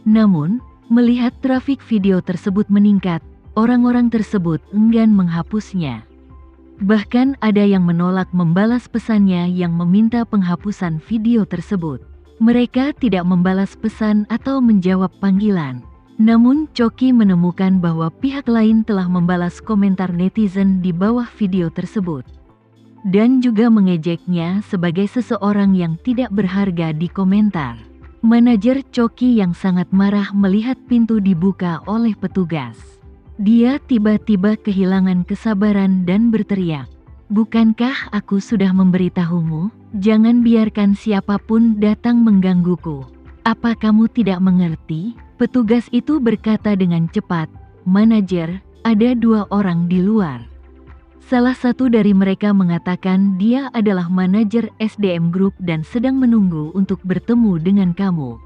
Namun, melihat trafik video tersebut meningkat, orang-orang tersebut enggan menghapusnya. Bahkan ada yang menolak membalas pesannya yang meminta penghapusan video tersebut. Mereka tidak membalas pesan atau menjawab panggilan. Namun Choki menemukan bahwa pihak lain telah membalas komentar netizen di bawah video tersebut. Dan juga mengejeknya sebagai seseorang yang tidak berharga di komentar. Manajer Choki yang sangat marah melihat pintu dibuka oleh petugas. Dia tiba-tiba kehilangan kesabaran dan berteriak, "Bukankah aku sudah memberitahumu? Jangan biarkan siapapun datang menggangguku. Apa kamu tidak mengerti?" Petugas itu berkata dengan cepat, "Manajer, ada 2 orang di luar." Salah satu dari mereka mengatakan dia adalah manajer SDM Group dan sedang menunggu untuk bertemu dengan kamu.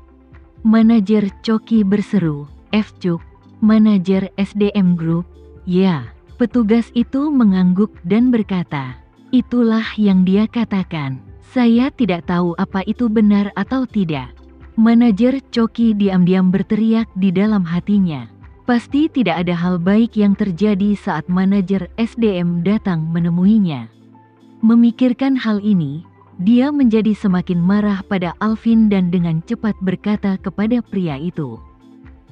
Manajer Choki berseru, "F-Cuk, manajer SDM Group?" "Ya." Petugas itu mengangguk dan berkata, "Itulah yang dia katakan. Saya tidak tahu apa itu benar atau tidak." Manajer Choki diam-diam berteriak di dalam hatinya. Pasti tidak ada hal baik yang terjadi saat manajer SDM datang menemuinya. Memikirkan hal ini, dia menjadi semakin marah pada Alvin dan dengan cepat berkata kepada pria itu,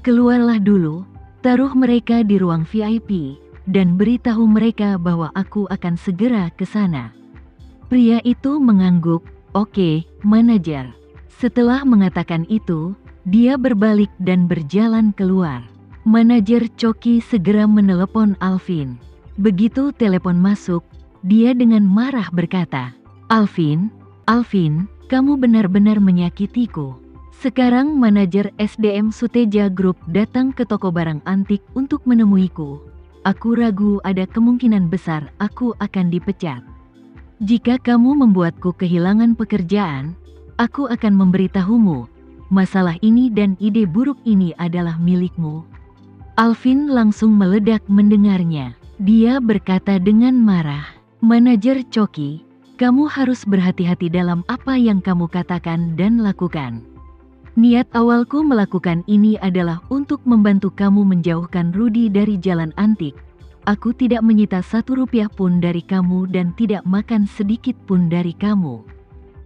"Keluarlah dulu, taruh mereka di ruang VIP, dan beritahu mereka bahwa aku akan segera ke sana." Pria itu mengangguk, "Oke, manajer." Setelah mengatakan itu, dia berbalik dan berjalan keluar. Manajer Choki segera menelepon Alvin. Begitu telepon masuk, dia dengan marah berkata, Alvin, kamu benar-benar menyakitiku. Sekarang manajer SDM Suteja Group datang ke toko barang antik untuk menemuiku. Aku ragu ada kemungkinan besar aku akan dipecat. Jika kamu membuatku kehilangan pekerjaan, aku akan memberitahumu. Masalah ini dan ide buruk ini adalah milikmu." Alvin langsung meledak mendengarnya. Dia berkata dengan marah, "Manajer Choki, kamu harus berhati-hati dalam apa yang kamu katakan dan lakukan. Niat awalku melakukan ini adalah untuk membantu kamu menjauhkan Rudy dari jalan antik. Aku tidak menyita 1 rupiah pun dari kamu dan tidak makan sedikit pun dari kamu.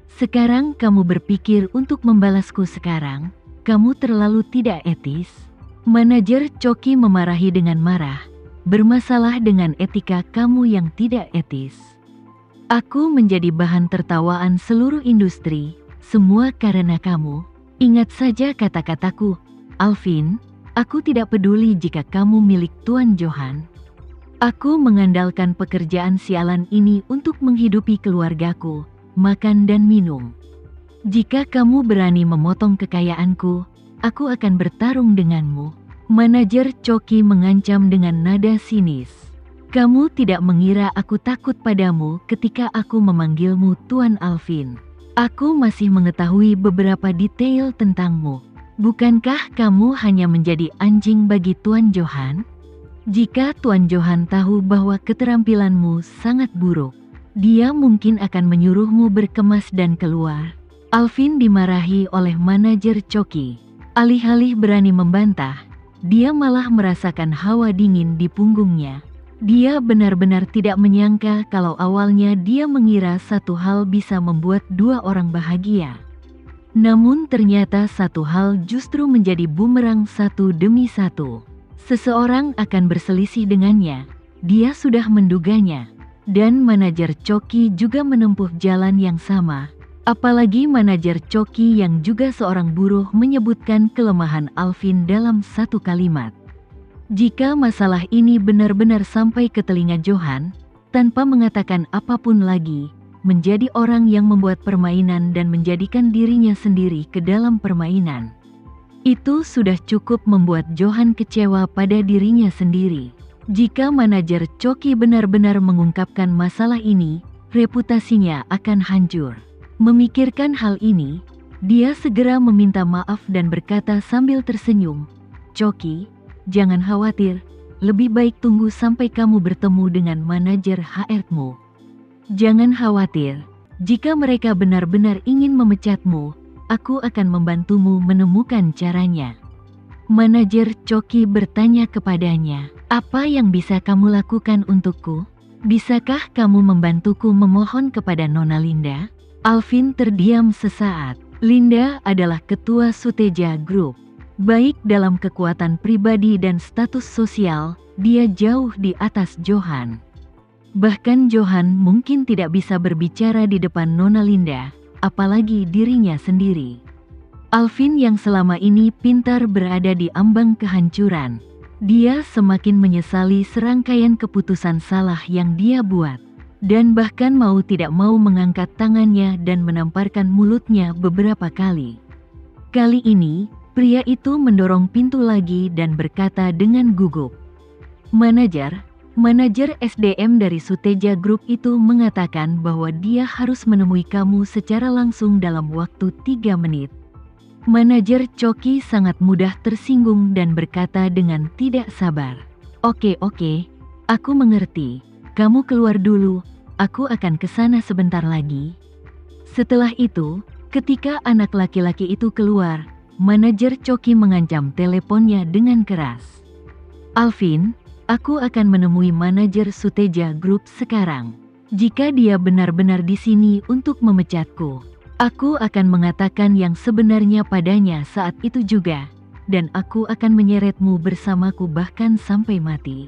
Sekarang kamu berpikir untuk membalasku sekarang? Kamu terlalu tidak etis." Manajer Choki memarahi dengan marah, "Bermasalah dengan etika kamu yang tidak etis. Aku menjadi bahan tertawaan seluruh industri, semua karena kamu. Ingat saja kata-kataku, Alvin, aku tidak peduli jika kamu milik Tuan Johan. Aku mengandalkan pekerjaan sialan ini untuk menghidupi keluargaku, makan dan minum. Jika kamu berani memotong kekayaanku, aku akan bertarung denganmu." Manajer Choki mengancam dengan nada sinis. "Kamu tidak mengira aku takut padamu ketika aku memanggilmu Tuan Alvin. Aku masih mengetahui beberapa detail tentangmu. Bukankah kamu hanya menjadi anjing bagi Tuan Johan? Jika Tuan Johan tahu bahwa keterampilanmu sangat buruk, dia mungkin akan menyuruhmu berkemas dan keluar." Alvin dimarahi oleh manajer Choki. Alih-alih berani membantah, dia malah merasakan hawa dingin di punggungnya. Dia benar-benar tidak menyangka kalau awalnya dia mengira satu hal bisa membuat 2 orang bahagia. Namun ternyata satu hal justru menjadi bumerang satu demi satu. Seseorang akan berselisih dengannya. Dia sudah menduganya. Dan manajer Choki juga menempuh jalan yang sama. Apalagi manajer Choki yang juga seorang buruh menyebutkan kelemahan Alvin dalam 1 kalimat. Jika masalah ini benar-benar sampai ke telinga Johan, tanpa mengatakan apapun lagi, menjadi orang yang membuat permainan dan menjadikan dirinya sendiri ke dalam permainan, itu sudah cukup membuat Johan kecewa pada dirinya sendiri. Jika manajer Choki benar-benar mengungkapkan masalah ini, reputasinya akan hancur. Memikirkan hal ini, dia segera meminta maaf dan berkata sambil tersenyum, "Choki, jangan khawatir, lebih baik tunggu sampai kamu bertemu dengan manajer HR-mu. Jangan khawatir, jika mereka benar-benar ingin memecatmu, aku akan membantumu menemukan caranya." Manajer Choki bertanya kepadanya, "Apa yang bisa kamu lakukan untukku? Bisakah kamu membantuku memohon kepada Nona Linda?" Alvin terdiam sesaat. Linda adalah ketua Suteja Group. Baik dalam kekuatan pribadi dan status sosial, dia jauh di atas Johan. Bahkan Johan mungkin tidak bisa berbicara di depan Nona Linda, apalagi dirinya sendiri. Alvin yang selama ini pintar berada di ambang kehancuran. Dia semakin menyesali serangkaian keputusan salah yang dia buat. Dan bahkan mau tidak mau mengangkat tangannya dan menamparkan mulutnya beberapa kali. Kali ini, pria itu mendorong pintu lagi dan berkata dengan gugup, Manajer SDM dari Suteja Group itu mengatakan bahwa dia harus menemui kamu secara langsung dalam waktu 3 menit. Manajer Choki sangat mudah tersinggung dan berkata dengan tidak sabar. Oke, aku mengerti. Kamu keluar dulu, aku akan kesana sebentar lagi. Setelah itu, ketika anak laki-laki itu keluar, manajer Choki mengancam teleponnya dengan keras. Alvin, aku akan menemui manajer Suteja Group sekarang. Jika dia benar-benar di sini untuk memecatku, aku akan mengatakan yang sebenarnya padanya saat itu juga, dan aku akan menyeretmu bersamaku bahkan sampai mati.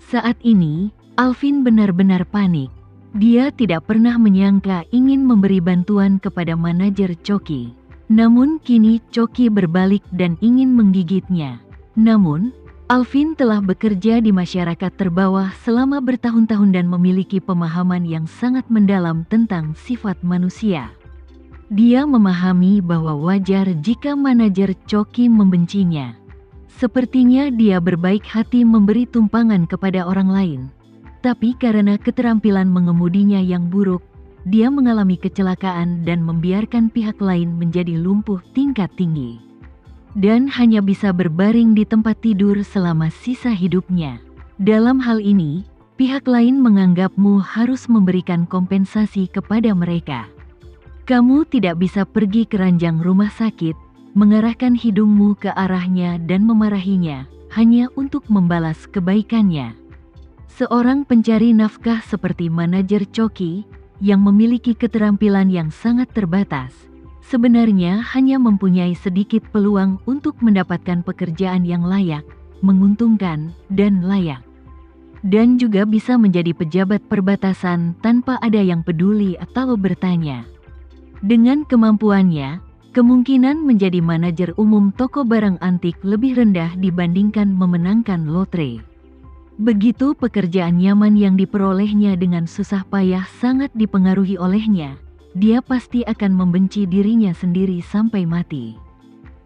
Saat ini, Alvin benar-benar panik. Dia tidak pernah menyangka ingin memberi bantuan kepada manajer Choki. Namun kini Choki berbalik dan ingin menggigitnya. Namun, Alvin telah bekerja di masyarakat terbawah selama bertahun-tahun dan memiliki pemahaman yang sangat mendalam tentang sifat manusia. Dia memahami bahwa wajar jika manajer Choki membencinya. Sepertinya dia berbaik hati memberi tumpangan kepada orang lain. Tapi karena keterampilan mengemudinya yang buruk, dia mengalami kecelakaan dan membiarkan pihak lain menjadi lumpuh tingkat tinggi. Dan hanya bisa berbaring di tempat tidur selama sisa hidupnya. Dalam hal ini, pihak lain menganggapmu harus memberikan kompensasi kepada mereka. Kamu tidak bisa pergi ke ranjang rumah sakit, mengarahkan hidungmu ke arahnya dan memarahinya, hanya untuk membalas kebaikannya. Seorang pencari nafkah seperti manajer Choki, yang memiliki keterampilan yang sangat terbatas, sebenarnya hanya mempunyai sedikit peluang untuk mendapatkan pekerjaan yang layak, menguntungkan, dan layak. Dan juga bisa menjadi pejabat perbatasan tanpa ada yang peduli atau bertanya. Dengan kemampuannya, kemungkinan menjadi manajer umum toko barang antik lebih rendah dibandingkan memenangkan lotre. Begitu pekerjaan nyaman yang diperolehnya dengan susah payah sangat dipengaruhi olehnya, dia pasti akan membenci dirinya sendiri sampai mati.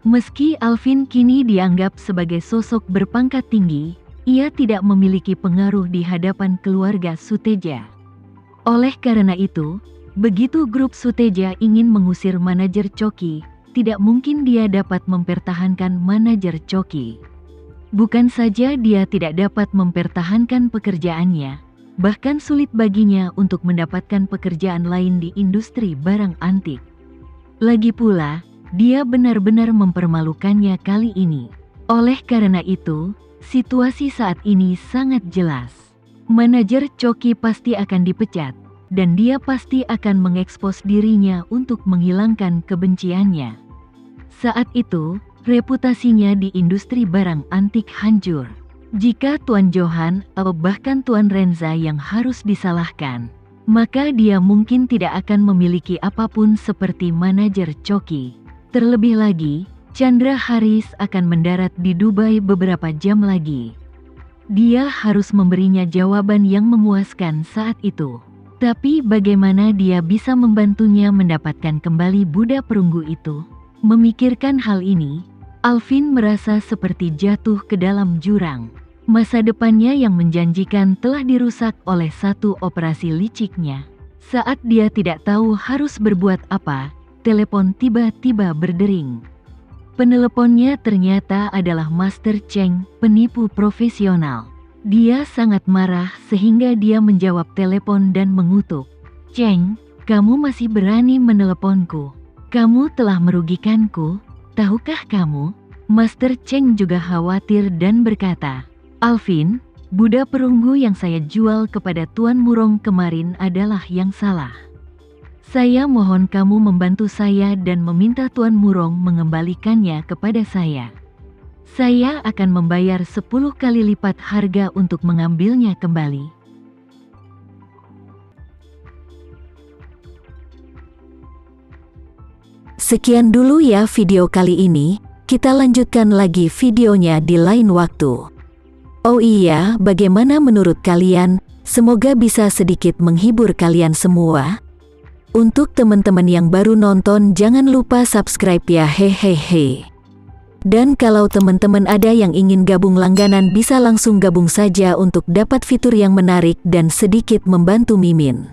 Meski Alvin kini dianggap sebagai sosok berpangkat tinggi, ia tidak memiliki pengaruh di hadapan keluarga Suteja. Oleh karena itu, begitu grup Suteja ingin mengusir manajer Choki, tidak mungkin dia dapat mempertahankan manajer Choki. Bukan saja dia tidak dapat mempertahankan pekerjaannya, bahkan sulit baginya untuk mendapatkan pekerjaan lain di industri barang antik. Lagi pula, dia benar-benar mempermalukannya kali ini. Oleh karena itu, situasi saat ini sangat jelas. Manajer Choki pasti akan dipecat, dan dia pasti akan mengekspos dirinya untuk menghilangkan kebenciannya. Saat itu, reputasinya di industri barang antik hancur. Jika Tuan Johan atau bahkan Tuan Renza yang harus disalahkan, maka dia mungkin tidak akan memiliki apapun seperti manajer Choki. Terlebih lagi, Chandra Haris akan mendarat di Dubai beberapa jam lagi. Dia harus memberinya jawaban yang memuaskan saat itu. Tapi bagaimana dia bisa membantunya mendapatkan kembali Buddha perunggu itu? Memikirkan hal ini, Alvin merasa seperti jatuh ke dalam jurang. Masa depannya yang menjanjikan telah dirusak oleh satu operasi liciknya. Saat dia tidak tahu harus berbuat apa, telepon tiba-tiba berdering. Peneleponnya ternyata adalah Master Cheng, penipu profesional. Dia sangat marah sehingga dia menjawab telepon dan mengutuk. Cheng, kamu masih berani meneleponku? Kamu telah merugikanku. Tahukah kamu, Master Cheng juga khawatir dan berkata, "Alvin, Buddha perunggu yang saya jual kepada Tuan Murong kemarin adalah yang salah. Saya mohon kamu membantu saya dan meminta Tuan Murong mengembalikannya kepada saya. Saya akan membayar 10 kali lipat harga untuk mengambilnya kembali." Sekian dulu ya video kali ini, kita lanjutkan lagi videonya di lain waktu. Oh iya, bagaimana menurut kalian? Semoga bisa sedikit menghibur kalian semua. Untuk teman-teman yang baru nonton, jangan lupa subscribe ya, hehehe. Dan kalau teman-teman ada yang ingin gabung langganan, bisa langsung gabung saja untuk dapat fitur yang menarik dan sedikit membantu Mimin.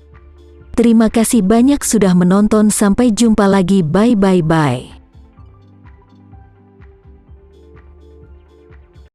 Terima kasih banyak sudah menonton, sampai jumpa lagi, bye.